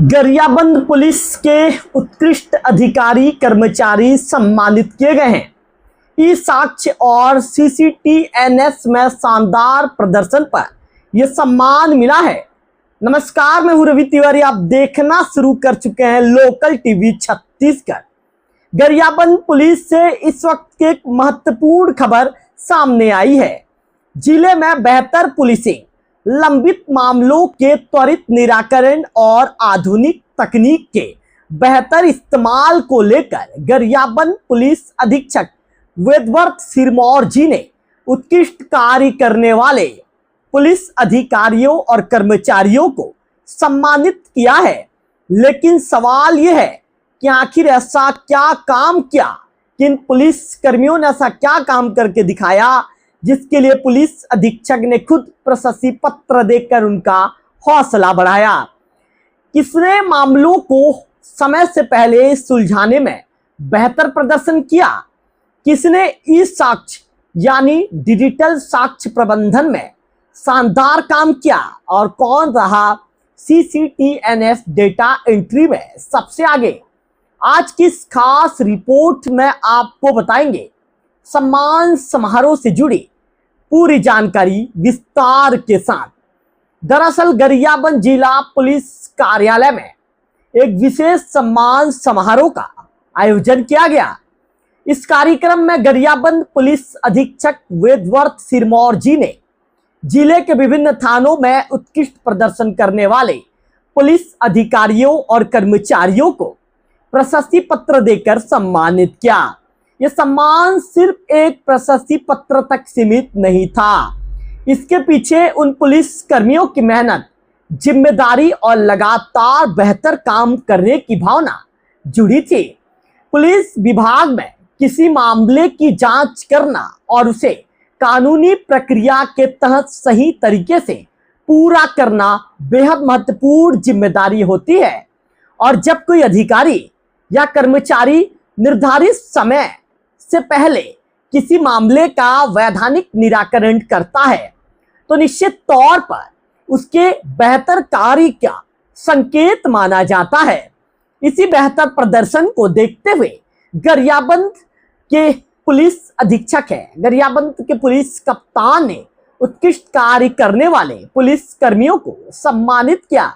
Gariaband police के उत्कृष्ट अधिकारी कर्मचारी सम्मानित किए गए हैं। ई साक्ष्य और सीसीटीएनएस में शानदार प्रदर्शन पर यह सम्मान मिला है। नमस्कार, मैं हूं रवि तिवारी। आप देखना शुरू कर चुके हैं local TV Chhattisgarh. Gariaband police से इस वक्त एक महत्वपूर्ण खबर सामने आई है। जिले में बेहतर पुलिसिंग, लंबित मामलों के त्वरित निराकरण और आधुनिक तकनीक के बेहतर इस्तेमाल को लेकर गरियाबंद पुलिस अधीक्षक वेदवर्थ सिरमौर जी ने उत्कृष्ट कार्य करने वाले पुलिस अधिकारियों और कर्मचारियों को सम्मानित किया है। लेकिन सवाल यह है कि आखिर ऐसा क्या काम किया, किन पुलिस कर्मियों ने ऐसा क्या काम करके दिखाया जिसके लिए पुलिस अधीक्षक ने खुद प्रशस्ति पत्र देकर उनका हौसला बढ़ाया। किसने मामलों को समय से पहले सुलझाने में बेहतर प्रदर्शन किया, किसने ई साक्ष्य यानी डिजिटल साक्ष्य प्रबंधन में शानदार काम किया और कौन रहा सीसीटीएनएस डेटा एंट्री में सबसे आगे। आज की इस खास रिपोर्ट में आपको बताएंगे सम्मान समारोह से जुड़ी पूरी जानकारी विस्तार के साथ। दरअसल गरियाबंद जिला पुलिस कार्यालय में एक विशेष सम्मान समारोह का आयोजन किया गया। इस कार्यक्रम में गरियाबंद पुलिस अधीक्षक वेदवर्थ सिरमौर जी ने जिले के विभिन्न थानों में उत्कृष्ट प्रदर्शन करने वाले पुलिस अधिकारियों और कर्मचारियों को प्रशस्ति पत्र देकर सम्मानित किया। यह सम्मान सिर्फ एक प्रशस्ति पत्र तक सीमित नहीं था। इसके पीछे उन पुलिस कर्मियों की मेहनत, जिम्मेदारी और लगातार बेहतर काम करने की भावना जुड़ी थी। पुलिस विभाग में किसी मामले की जांच करना और उसे कानूनी प्रक्रिया के तहत सही तरीके से पूरा करना बेहद महत्वपूर्ण जिम्मेदारी होती है। और जब कोई अधिकारी या कर्मचारी निर्धारित समय से पहले किसी मामले का वैधानिक निराकरण करता है तो निश्चित तौर पर उसके बेहतर कार्य का संकेत माना जाता है। इसी बेहतर प्रदर्शन को देखते हुए गरियाबंद के पुलिस अधीक्षक गरियाबंद के पुलिस कप्तान ने उत्कृष्ट कार्य करने वाले पुलिस कर्मियों को सम्मानित किया।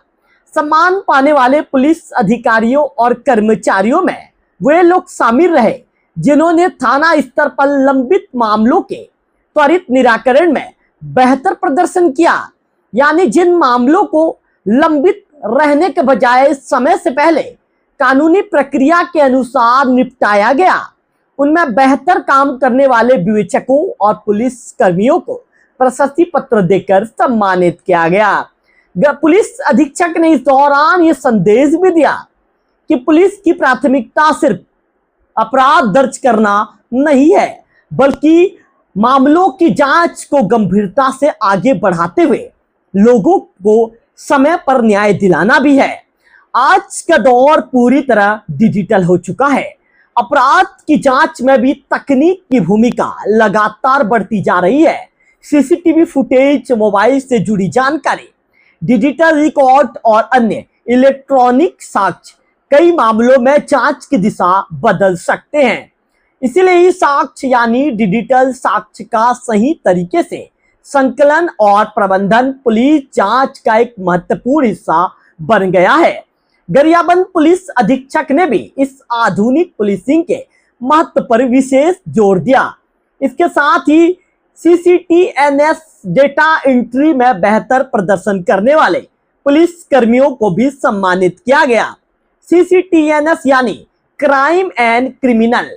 सम्मान पाने वाले पुलिस अधिकारियों और कर्मचारियों में वे लोग शामिल रहे जिन्होंने थाना स्तर पर लंबित मामलों के त्वरित निराकरण में बेहतर प्रदर्शन किया। यानी जिन मामलों को लंबित रहने के बजाय समय से पहले कानूनी प्रक्रिया के अनुसार निपटाया गया, उनमें बेहतर काम करने वाले विवेचकों और पुलिस कर्मियों को प्रशस्ति पत्र देकर सम्मानित किया गया। पुलिस अधीक्षक ने इस दौरान यह संदेश भी दिया कि पुलिस की प्राथमिकता सिर्फ अपराध दर्ज करना नहीं है, बल्कि मामलों की जांच को गंभीरता से आगे बढ़ाते हुए लोगों को समय पर न्याय दिलाना भी है। आज का दौर पूरी तरह डिजिटल हो चुका है। अपराध की जांच में भी तकनीक की भूमिका लगातार बढ़ती जा रही है। सीसीटीवी फुटेज, मोबाइल से जुड़ी जानकारी, डिजिटल रिकॉर्ड और अन्य इलेक्ट्रॉनिक साक्ष्य कई मामलों में जांच की दिशा बदल सकते हैं। इसीलिए साक्ष्य यानी डिजिटल साक्ष्य का सही तरीके से संकलन और प्रबंधन पुलिस जांच का एक महत्वपूर्ण हिस्सा बन गया है। गरियाबंद पुलिस अधीक्षक ने भी इस आधुनिक पुलिसिंग के महत्व पर विशेष जोर दिया। इसके साथ ही सीसीटीएनएस डेटा एंट्री में बेहतर प्रदर्शन करने वाले पुलिस कर्मियों को भी सम्मानित किया गया। सीसीटीएनएस यानी crime and criminal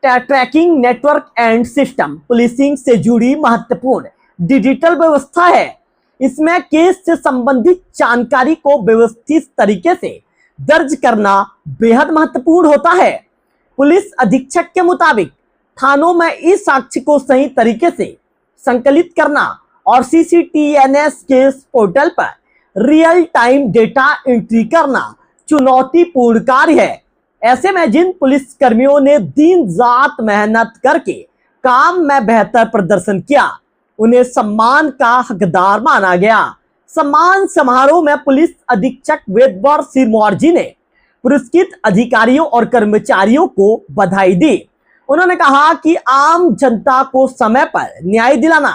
tracking network and system policing से जुड़ी महत्वपूर्ण डिजिटल व्यवस्था है। इसमें केस से संबंधित जानकारी को व्यवस्थित तरीके से दर्ज करना बेहद महत्वपूर्ण होता है। पुलिस अधीक्षक के मुताबिक थानों में इस साक्ष्य को सही तरीके से संकलित करना और सीसीटीएनएस के पोर्टल पर रियल टाइम डेटा एंट्री करना चुनौतीपूर्ण कार्य है। ऐसे में जिन पुलिस कर्मियों ने दिन रात मेहनत करके काम में बेहतर प्रदर्शन किया, उन्हें सम्मान का हकदार माना गया। सम्मान समारोह में पुलिस अधीक्षक वेदवर सिरमौर जी ने पुरस्कृत अधिकारियों और कर्मचारियों को बधाई दी। उन्होंने कहा कि आम जनता को समय पर न्याय दिलाना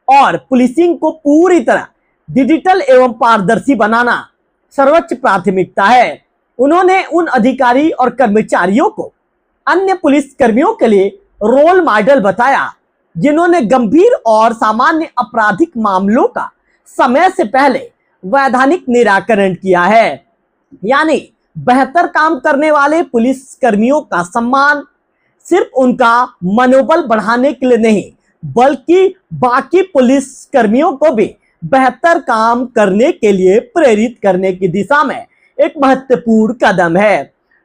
और पुलिसिंग को पूरी तरह डिजिटल एवं पारदर्शी बनाना सर्वोच्च प्राथमिकता है। उन्होंने उन अधिकारी और कर्मचारियों को अन्य पुलिस कर्मियों के लिए रोल मॉडल बताया जिन्होंने गंभीर और सामान्य आपराधिक मामलों का समय से पहले वैधानिक निराकरण किया है। यानी बेहतर काम करने वाले पुलिस कर्मियों का सम्मान सिर्फ उनका मनोबल बढ़ाने के लिए नहीं, बल्कि बाकी पुलिस कर्मियों को भी बेहतर काम करने के लिए प्रेरित करने की दिशा में एक महत्वपूर्ण कदम है।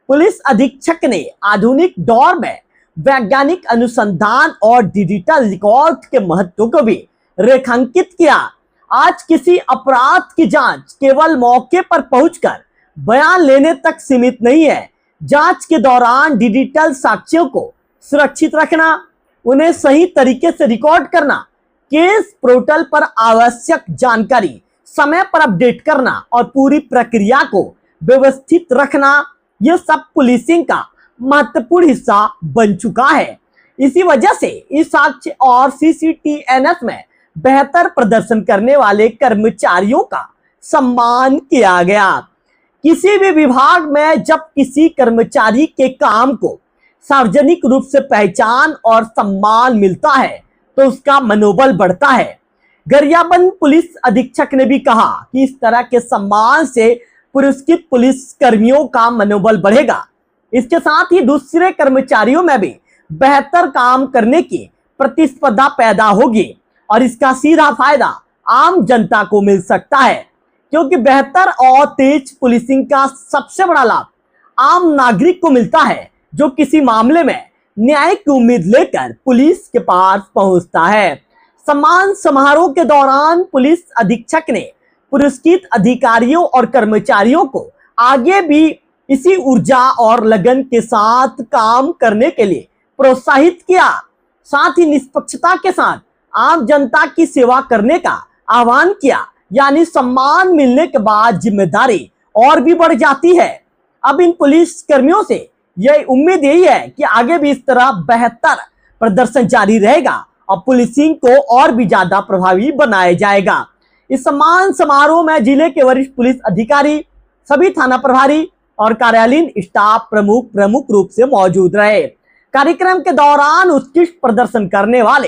पुलिस अधीक्षक ने आधुनिक दौर में वैज्ञानिक अनुसंधान और डिजिटल रिकॉर्ड के महत्व को भी रेखांकित किया। आज किसी अपराध की जांच केवल मौके पर पहुंचकर बयान लेने तक सीमित नहीं है। जांच के दौरान डिजिटल साक्ष्यों को सुरक्षित रखना, उन्हें सही तरीके से रिकॉर्ड करना, केस पोर्टल पर आवश्यक जानकारी समय पर अपडेट करना और पूरी प्रक्रिया को व्यवस्थित रखना, यह सब पुलिसिंग का महत्वपूर्ण हिस्सा बन चुका है। इसी वजह से इस साक्ष्य और सीसीटीएनएस में बेहतर प्रदर्शन करने वाले कर्मचारियों का सम्मान किया गया। किसी भी विभाग में जब किसी कर्मचारी के काम को सार्वजनिक रूप से पहचान और सम्मान मिलता है तो उसका मनोबल बढ़ता है। गरियाबंद पुलिस अधीक्षक ने भी कहा कि इस तरह के सम्मान से पुरस्कृत पुलिस कर्मियों का मनोबल बढ़ेगा। इसके साथ ही दूसरे कर्मचारियों में भी बेहतर काम करने की प्रतिस्पर्धा पैदा होगी और इसका सीधा फायदा आम जनता को मिल सकता है, क्योंकि बेहतर और तेज पुलिसिंग का सबसे बड़ा लाभ आम नागरिक को मिलता है जो किसी मामले में न्याय की उम्मीद लेकर पुलिस के पास पहुंचता है। सम्मान समारोह के दौरान पुलिस अधीक्षक ने पुरस्कृत अधिकारियों और कर्मचारियों को आगे भी इसी ऊर्जा और लगन के साथ काम करने के लिए प्रोत्साहित किया। साथ ही निष्पक्षता के साथ आम जनता की सेवा करने का आह्वान किया। यानी सम्मान मिलने के बाद जिम्मेदारी और भी बढ़ जाती है। अब इन पुलिस कर्मियों से यह उम्मीद यही है कि आगे भी इस तरह बेहतर प्रदर्शन जारी रहेगा और पुलिसिंग को और भी ज्यादा प्रभावी बनाया जाएगा। इस सम्मान समारोह में जिले के वरिष्ठ पुलिस अधिकारी, सभी थाना प्रभारी और कार्यालयीन स्टाफ प्रमुख रूप से मौजूद रहे। कार्यक्रम के दौरान उत्कृष्ट प्रदर्शन करने वाले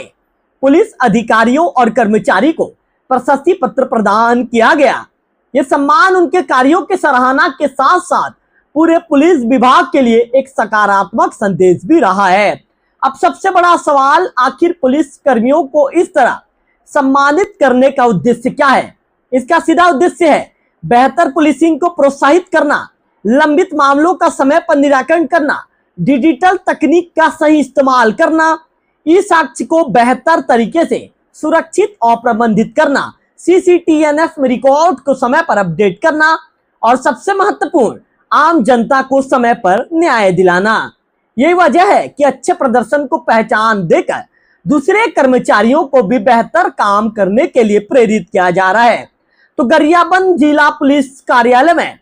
पुलिस अधिकारियों और कर्मचारी को प्रशस्ति पत्र प्रदान किया गया। यह सम्मान उनके कार्यों की सराहना के साथ साथ पूरे पुलिस विभाग के लिए एक सकारात्मक संदेश भी रहा है। अब सबसे बड़ा सवाल, आखिर पुलिस कर्मियों को इस तरह सम्मानित करने का उद्देश्य क्या है? इसका सीधा उद्देश्य है बेहतर पुलिसिंग को प्रोत्साहित करना, लंबित मामलों का समय पर निराकरण करना, डिजिटल तकनीक का सही इस्तेमाल करना, ई साक्ष्य को बेहतर तरीके से सुरक्षित और प्रबंधित करना, सीसीटीएनएस में रिकॉर्ड को समय पर अपडेट करना और सबसे महत्वपूर्ण आम जनता को समय पर न्याय दिलाना। यही वजह है कि अच्छे प्रदर्शन को पहचान देकर दूसरे कर्मचारियों को भी बेहतर काम करने के लिए प्रेरित किया जा रहा है। तो गरियाबंद जिला पुलिस कार्यालय में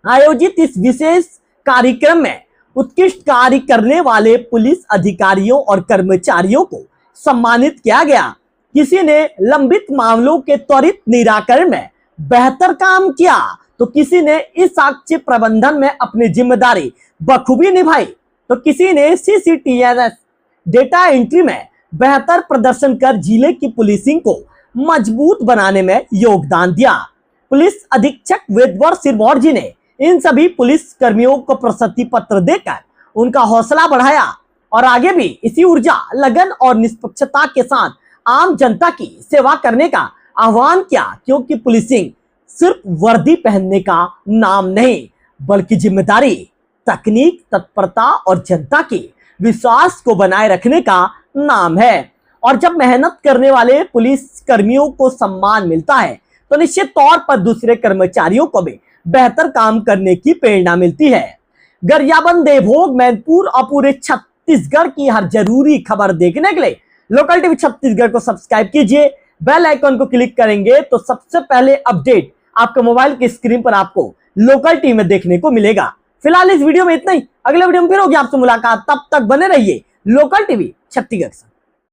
आयोजित इस विशेष कार्यक्रम में उत्कृष्ट कार्य करने वाले पुलिस अधिकारियों और कर्मचारियों को सम्मानित किया गया। किसी ने लंबित मामलों के त्वरित निराकरण में बेहतर काम किया तो किसी ने इस साक्ष्य प्रबंधन में अपनी जिम्मेदारी बखूबी निभाई, तो किसी ने सीसीटीएनएस डेटा एंट्री में बेहतर प्रदर्शन कर जिले की पुलिसिंग को मजबूत बनाने में योगदान दिया। पुलिस अधीक्षक वेदवर सिरमौर जी ने इन सभी पुलिस कर्मियों को प्रशस्ति पत्र देकर उनका हौसला बढ़ाया और आगे भी इसी ऊर्जा, लगन और निष्पक्षता के साथ आम जनता की सेवा करने का आह्वान किया, क्योंकि पुलिसिंग सिर्फ वर्दी पहनने का नाम नहीं बल्कि जिम्मेदारी, तकनीक, तत्परता और जनता की विश्वास को बनाए रखने का नाम है। और जब मेहनत करने वाले पुलिस कर्मियों को सम्मान मिलता है तो निश्चित तौर पर दूसरे कर्मचारियों को भी बेहतर काम करने की प्रेरणा मिलती है। गरियाबंद, देवभोग, मैनपुर और पूरे छत्तीसगढ़ की हर जरूरी खबर देखने के लिए लोकल टीवी छत्तीसगढ़ को सब्सक्राइब कीजिए, बेल आइकन को क्लिक करेंगे तो सबसे पहले अपडेट आपके मोबाइल की स्क्रीन पर आपको लोकल टीवी में देखने को मिलेगा। फिलहाल इस वीडियो में इतना ही, अगले वीडियो में फिर होगी आपसे मुलाकात, तब तक बने रहिए लोकल टीवी छत्तीसगढ़।